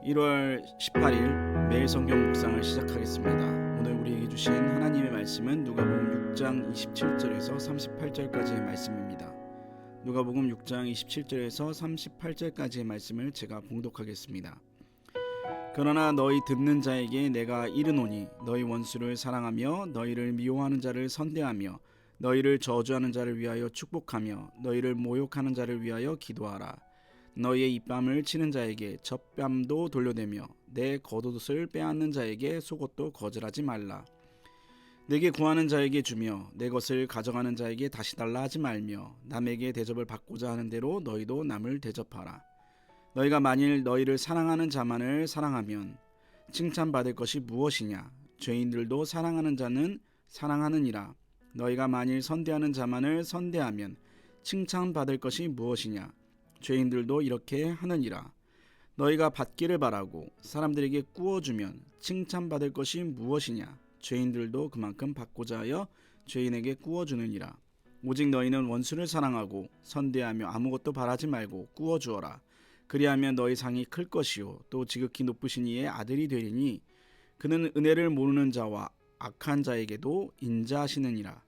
1월 18일 매일 성경 묵상을 시작하겠습니다. 오늘 우리에게 주신 하나님의 말씀은 누가복음 6장 27절에서 38절까지의 말씀입니다. 누가복음 6장 27절에서 38절까지의 말씀을 제가 봉독하겠습니다. 그러나 너희 듣는 자에게 내가 이르노니 너희 원수를 사랑하며 너희를 미워하는 자를 선대하며 너희를 저주하는 자를 위하여 축복하며 너희를 모욕하는 자를 위하여 기도하라. 너희의 입밤을 치는 자에게 젖뺨도 돌려대며 내 겉옷을 빼앗는 자에게 속옷도 거절하지 말라. 내게 구하는 자에게 주며 내 것을 가져가는 자에게 다시 달라 하지 말며 남에게 대접을 받고자 하는 대로 너희도 남을 대접하라. 너희가 만일 너희를 사랑하는 자만을 사랑하면 칭찬받을 것이 무엇이냐? 죄인들도 사랑하는 자는 사랑하느니라. 너희가 만일 선대하는 자만을 선대하면 칭찬받을 것이 무엇이냐? 죄인들도 이렇게 하느니라. 너희가 받기를 바라고 사람들에게 꾸어주면 칭찬받을 것이 무엇이냐? 죄인들도 그만큼 받고자 하여 죄인에게 꾸어주느니라. 오직 너희는 원수를 사랑하고 선대하며 아무것도 바라지 말고 꾸어주어라. 그리하면 너희 상이 클 것이요 또 지극히 높으신 이의 아들이 되리니 그는 은혜를 모르는 자와 악한 자에게도 인자하시느니라.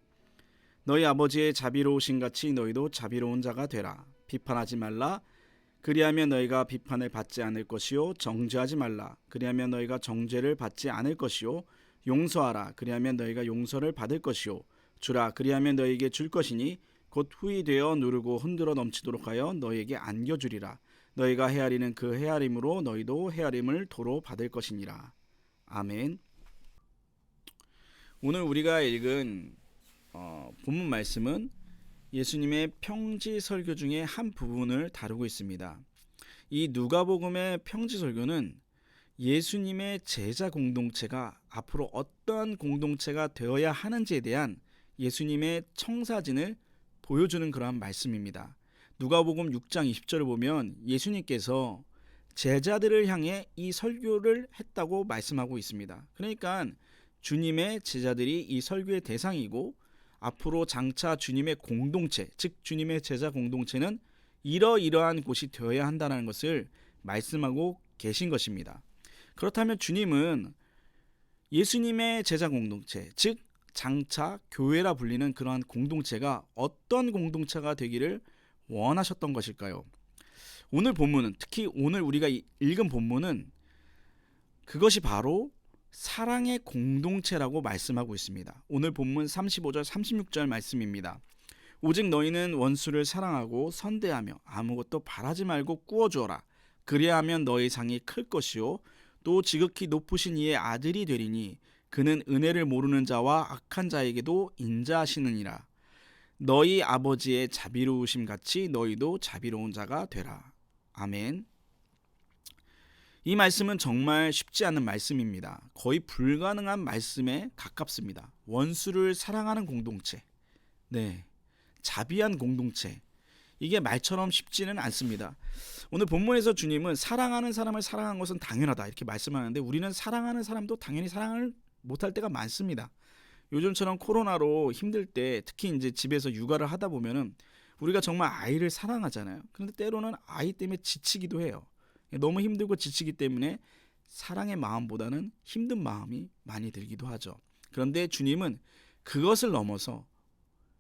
너희 아버지의 자비로우신 같이 너희도 자비로운 자가 되라. 비판하지 말라. 그리하면 너희가 비판을 받지 않을 것이요 정죄하지 말라. 그리하면 너희가 정죄를 받지 않을 것이요 용서하라. 그리하면 너희가 용서를 받을 것이요 주라. 그리하면 너희에게 줄 것이니 곧 후히 되어 누르고 흔들어 넘치도록 하여 너희에게 안겨주리라. 너희가 헤아리는 그 헤아림으로 너희도 헤아림을 도로 받을 것이니라. 아멘. 오늘 우리가 읽은 본문 말씀은 예수님의 평지 설교 중에 한 부분을 다루고 있습니다. 이 누가복음의 평지 설교는 예수님의 제자 공동체가 앞으로 어떠한 공동체가 되어야 하는지에 대한 예수님의 청사진을 보여주는 그러한 말씀입니다. 누가복음 6장 20절을 보면 예수님께서 제자들을 향해 이 설교를 했다고 말씀하고 있습니다. 그러니까 주님의 제자들이 이 설교의 대상이고 앞으로 장차 주님의 공동체, 즉 주님의 제자 공동체는 이러이러한 곳이 되어야 한다는 것을 말씀하고 계신 것입니다. 그렇다면 주님은 예수님의 제자 공동체, 즉 장차 교회라 불리는 그러한 공동체가 어떤 공동체가 되기를 원하셨던 것일까요? 오늘 본문은, 특히 오늘 우리가 읽은 본문은 그것이 바로 사랑의 공동체라고 말씀하고 있습니다. 오늘 본문 35절 36절 말씀입니다. 오직 너희는 원수를 사랑하고 선대하며 아무것도 바라지 말고 꾸어주어라. 그리하면 너희 상이 클 것이요 또 지극히 높으신 이의 아들이 되리니 그는 은혜를 모르는 자와 악한 자에게도 인자하시느니라. 너희 아버지의 자비로우심 같이 너희도 자비로운 자가 되라. 아멘. 이 말씀은 정말 쉽지 않은 말씀입니다. 거의 불가능한 말씀에 가깝습니다. 원수를 사랑하는 공동체, 자비한 공동체, 이게 말처럼 쉽지는 않습니다. 오늘 본문에서 주님은 사랑하는 사람을 사랑한 것은 당연하다 이렇게 말씀하는데 우리는 사랑하는 사람도 당연히 사랑을 못할 때가 많습니다. 요즘처럼 코로나로 힘들 때 특히 이제 집에서 육아를 하다 보면은 우리가 정말 아이를 사랑하잖아요. 그런데 때로는 아이 때문에 지치기도 해요. 너무 힘들고 지치기 때문에 사랑의 마음보다는 힘든 마음이 많이 들기도 하죠. 그런데 주님은 그것을 넘어서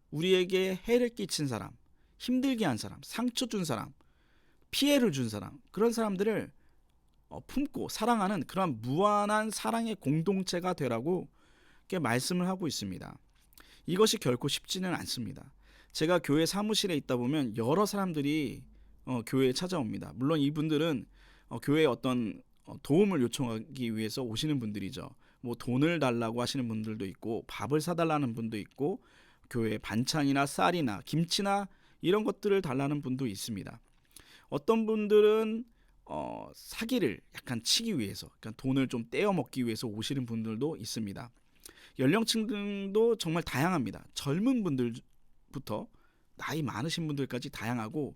우리에게 해를 끼친 사람, 힘들게 한 사람, 상처 준 사람, 피해를 준 사람, 그런 사람들을 품고 사랑하는 그런 무한한 사랑의 공동체가 되라고 이렇게 말씀을 하고 있습니다. 이것이 결코 쉽지는 않습니다. 제가 교회 사무실에 있다 보면 여러 사람들이 교회에 찾아옵니다. 물론 이분들은 교회에 어떤 도움을 요청하기 위해서 오시는 분들이죠. 뭐 돈을 달라고 하시는 분들도 있고 밥을 사달라는 분도 있고 교회 반찬이나 쌀이나 김치나 이런 것들을 달라는 분도 있습니다. 어떤 분들은 사기를 약간 치기 위해서, 그러니까 돈을 좀 떼어 먹기 위해서 오시는 분들도 있습니다. 연령층도 정말 다양합니다. 젊은 분들부터 나이 많으신 분들까지 다양하고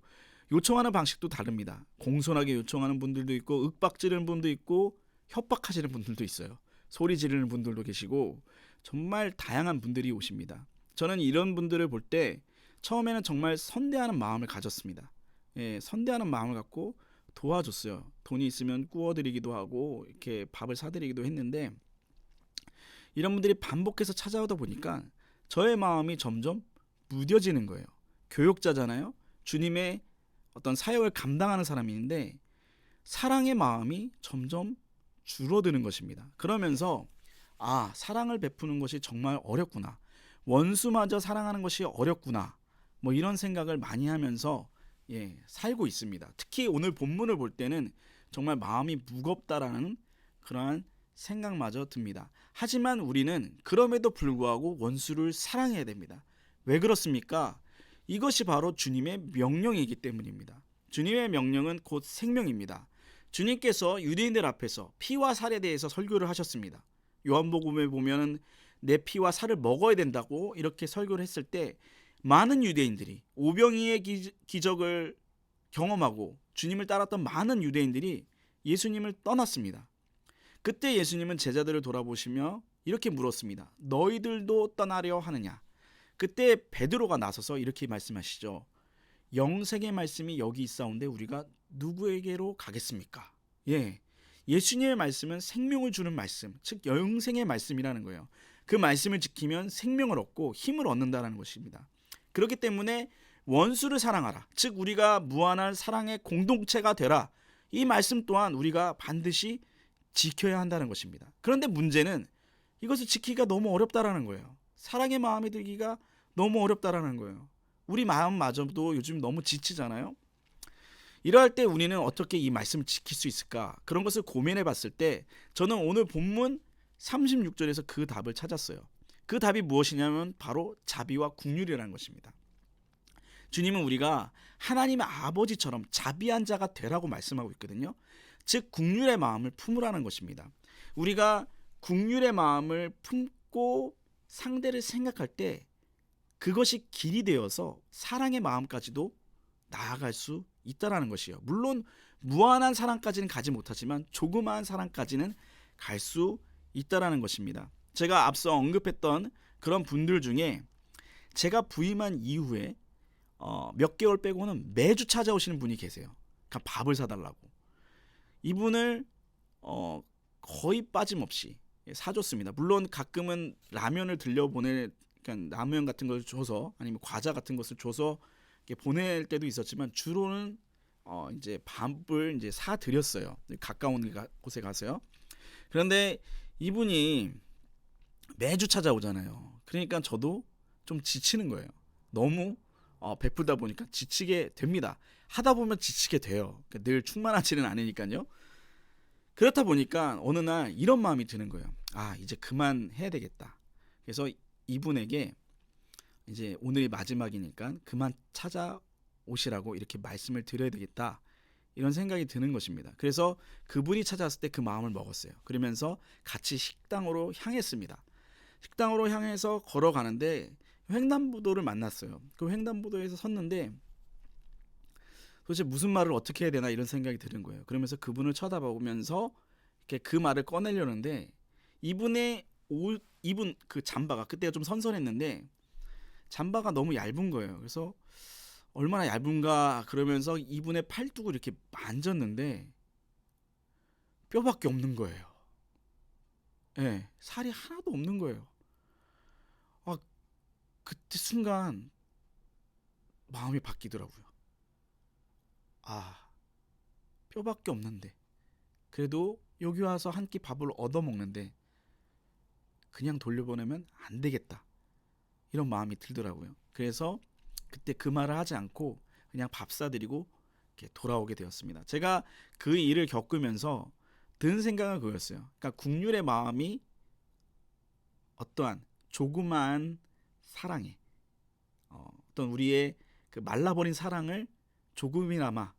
요청하는 방식도 다릅니다. 공손하게 요청하는 분들도 있고 윽박 지르는 분도 있고 협박하시는 분들도 있어요. 소리 지르는 분들도 계시고 정말 다양한 분들이 오십니다. 저는 이런 분들을 볼 때 처음에는 정말 선대하는 마음을 가졌습니다. 선대하는 마음을 갖고 도와줬어요. 돈이 있으면 구워드리기도 하고 이렇게 밥을 사드리기도 했는데, 이런 분들이 반복해서 찾아오다 보니까 저의 마음이 점점 무뎌지는 거예요. 교역자잖아요. 주님의 어떤 사역을 감당하는 사람인데 사랑의 마음이 점점 줄어드는 것입니다. 그러면서 사랑을 베푸는 것이 정말 어렵구나. 원수마저 사랑하는 것이 어렵구나. 뭐 이런 생각을 많이 하면서 살고 있습니다. 특히 오늘 본문을 볼 때는 정말 마음이 무겁다라는 그러한 생각마저 듭니다. 하지만 우리는 그럼에도 불구하고 원수를 사랑해야 됩니다. 왜 그렇습니까? 이것이 바로 주님의 명령이기 때문입니다. 주님의 명령은 곧 생명입니다. 주님께서 유대인들 앞에서 피와 살에 대해서 설교를 하셨습니다. 요한복음에 보면 내 피와 살을 먹어야 된다고 이렇게 설교를 했을 때 많은 유대인들이 오병이의 기적을 경험하고 주님을 따랐던 많은 유대인들이 예수님을 떠났습니다. 그때 예수님은 제자들을 돌아보시며 이렇게 물었습니다. 너희들도 떠나려 하느냐? 그때 베드로가 나서서 이렇게 말씀하시죠. 영생의 말씀이 여기 있사온데 우리가 누구에게로 가겠습니까? 예수님의 말씀은 생명을 주는 말씀, 즉 영생의 말씀이라는 거예요. 그 말씀을 지키면 생명을 얻고 힘을 얻는다는 것입니다. 그렇기 때문에 원수를 사랑하라, 즉 우리가 무한한 사랑의 공동체가 되라, 이 말씀 또한 우리가 반드시 지켜야 한다는 것입니다. 그런데 문제는 이것을 지키기가 너무 어렵다라는 거예요. 사랑의 마음이 들기가 너무 어렵다라는 거예요. 우리 마음마저도 요즘 너무 지치잖아요. 이러할 때 우리는 어떻게 이 말씀을 지킬 수 있을까? 그런 것을 고민해 봤을 때 저는 오늘 본문 36절에서 그 답을 찾았어요. 그 답이 무엇이냐면 바로 자비와 긍휼이라는 것입니다. 주님은 우리가 하나님의 아버지처럼 자비한 자가 되라고 말씀하고 있거든요. 즉 긍휼의 마음을 품으라는 것입니다. 우리가 긍휼의 마음을 품고 상대를 생각할 때 그것이 길이 되어서 사랑의 마음까지도 나아갈 수 있다라는 것이에요. 물론 무한한 사랑까지는 가지 못하지만 조그마한 사랑까지는 갈 수 있다라는 것입니다. 제가 앞서 언급했던 그런 분들 중에 제가 부임한 이후에 몇 개월 빼고는 매주 찾아오시는 분이 계세요. 그러니까 밥을 사달라고. 이분을 거의 빠짐없이 사줬습니다. 물론 가끔은 라면을 그러니까 라면 같은 걸 줘서 아니면 과자 같은 것을 줘서 보낼 때도 있었지만 주로는 이제 밥을 이제 사 드렸어요. 가까운 곳에 가서요. 그런데 이분이 매주 찾아오잖아요. 그러니까 저도 좀 지치는 거예요. 너무 베풀다 보니까 지치게 됩니다. 하다 보면 지치게 돼요. 그러니까 늘 충만하지는 않으니까요. 그렇다 보니까 어느 날 이런 마음이 드는 거예요. 이제 그만해야 되겠다. 그래서 이분에게 이제 오늘이 마지막이니까 그만 찾아오시라고 이렇게 말씀을 드려야 되겠다, 이런 생각이 드는 것입니다. 그래서 그분이 찾아왔을 때 그 마음을 먹었어요. 그러면서 같이 식당으로 향했습니다. 식당으로 향해서 걸어가는데 횡단보도를 만났어요. 그 횡단보도에서 섰는데 도대체 무슨 말을 어떻게 해야 되나 이런 생각이 드는 거예요. 그러면서 그분을 쳐다보면서 이렇게 그 말을 꺼내려는데 이분의 입은 그 잠바가 그때가 좀 선선했는데 잠바가 너무 얇은 거예요. 그래서 얼마나 얇은가 그러면서 이분의 팔뚝을 이렇게 만졌는데 뼈밖에 없는 거예요. 살이 하나도 없는 거예요. 그때 순간 마음이 바뀌더라고요. 뼈밖에 없는데 그래도 여기 와서 한 끼 밥을 얻어먹는데 그냥 돌려보내면 안 되겠다, 이런 마음이 들더라고요. 그래서 그때 그 말을 하지 않고 그냥 밥 사드리고 이렇게 돌아오게 되었습니다. 제가 그 일을 겪으면서 든 생각은 그거였어요. 그러니까 긍휼의 마음이 어떠한 조그마한 사랑에 어떤 우리의 그 말라버린 사랑을 조금이나마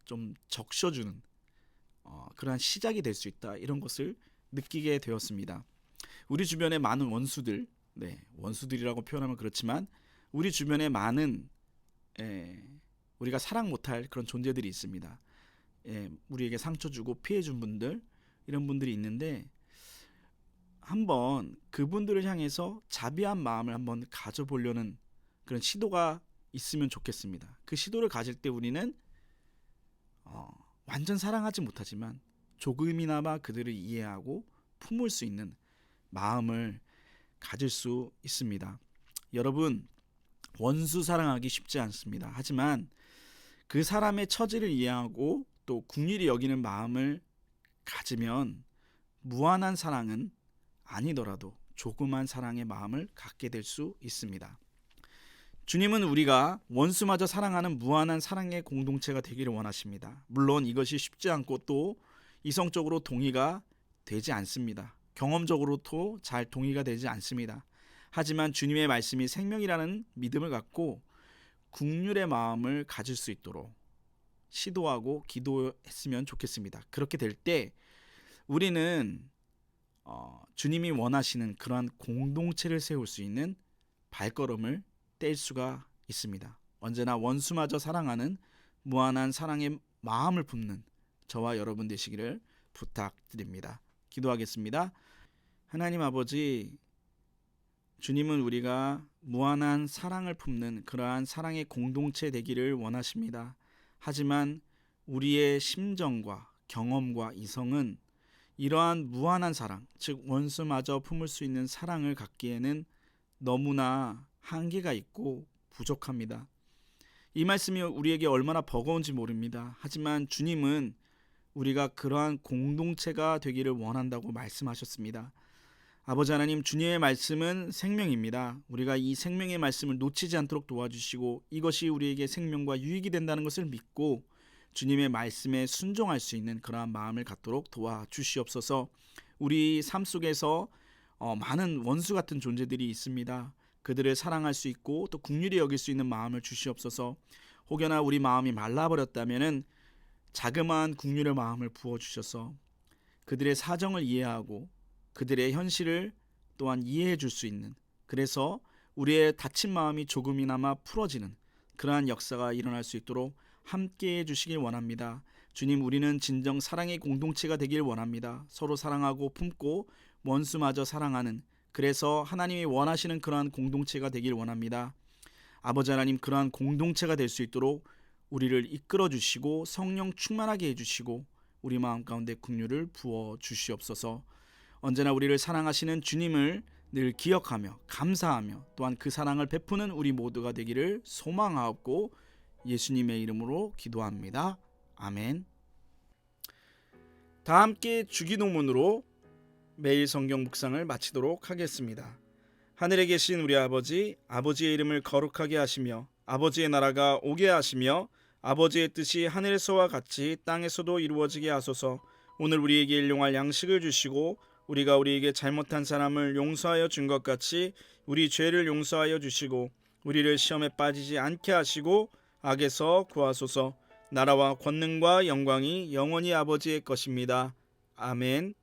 좀 적셔주는 그러한 시작이 될 수 있다, 이런 것을 느끼게 되었습니다. 우리 주변에 많은 원수들, 원수들이라고 표현하면 그렇지만 우리 주변에 많은 우리가 사랑 못할 그런 존재들이 있습니다. 우리에게 상처 주고 피해 준 분들, 이런 분들이 있는데 한번 그분들을 향해서 자비한 마음을 한번 가져보려는 그런 시도가 있으면 좋겠습니다. 그 시도를 가질 때 우리는 완전 사랑하지 못하지만 조금이나마 그들을 이해하고 품을 수 있는 마음을 가질 수 있습니다. 여러분, 원수 사랑하기 쉽지 않습니다. 하지만 그 사람의 처지를 이해하고 또 긍휼히 여기는 마음을 가지면 무한한 사랑은 아니더라도 조그만 사랑의 마음을 갖게 될 수 있습니다. 주님은 우리가 원수마저 사랑하는 무한한 사랑의 공동체가 되기를 원하십니다. 물론 이것이 쉽지 않고 또 이성적으로 동의가 되지 않습니다. 경험적으로도 잘 동의가 되지 않습니다. 하지만 주님의 말씀이 생명이라는 믿음을 갖고 긍휼의 마음을 가질 수 있도록 시도하고 기도했으면 좋겠습니다. 그렇게 될 때 우리는 주님이 원하시는 그러한 공동체를 세울 수 있는 발걸음을 뗄 수가 있습니다. 언제나 원수마저 사랑하는 무한한 사랑의 마음을 품는 저와 여러분 되시기를 부탁드립니다. 기도하겠습니다. 하나님 아버지, 주님은 우리가 무한한 사랑을 품는 그러한 사랑의 공동체 되기를 원하십니다. 하지만 우리의 심정과 경험과 이성은 이러한 무한한 사랑, 즉 원수마저 품을 수 있는 사랑을 갖기에는 너무나 한계가 있고 부족합니다. 이 말씀이 우리에게 얼마나 버거운지 모릅니다. 하지만 주님은 우리가 그러한 공동체가 되기를 원한다고 말씀하셨습니다. 아버지 하나님, 주님의 말씀은 생명입니다. 우리가 이 생명의 말씀을 놓치지 않도록 도와주시고 이것이 우리에게 생명과 유익이 된다는 것을 믿고 주님의 말씀에 순종할 수 있는 그러한 마음을 갖도록 도와주시옵소서. 우리 삶 속에서 많은 원수 같은 존재들이 있습니다. 그들을 사랑할 수 있고 또 긍휼히 여길 수 있는 마음을 주시옵소서. 혹여나 우리 마음이 말라버렸다면은 자그마한 긍휼의 마음을 부어주셔서 그들의 사정을 이해하고 그들의 현실을 또한 이해해 줄 수 있는, 그래서 우리의 다친 마음이 조금이나마 풀어지는 그러한 역사가 일어날 수 있도록 함께해 주시길 원합니다. 주님, 우리는 진정 사랑의 공동체가 되길 원합니다. 서로 사랑하고 품고 원수마저 사랑하는, 그래서 하나님이 원하시는 그러한 공동체가 되길 원합니다. 아버지 하나님, 그러한 공동체가 될 수 있도록 우리를 이끌어 주시고 성령 충만하게 해주시고 우리 마음 가운데 긍휼을 부어 주시옵소서. 언제나 우리를 사랑하시는 주님을 늘 기억하며 감사하며 또한 그 사랑을 베푸는 우리 모두가 되기를 소망하옵고 예수님의 이름으로 기도합니다. 아멘. 다 함께 주기도문으로 매일 성경 묵상을 마치도록 하겠습니다. 하늘에 계신 우리 아버지, 아버지의 이름을 거룩하게 하시며 아버지의 나라가 오게 하시며 아버지의 뜻이 하늘에서와 같이 땅에서도 이루어지게 하소서. 오늘 우리에게 일용할 양식을 주시고 우리가 우리에게 잘못한 사람을 용서하여 준 것 같이 우리 죄를 용서하여 주시고 우리를 시험에 빠지지 않게 하시고 악에서 구하소서. 나라와 권능과 영광이 영원히 아버지의 것입니다. 아멘.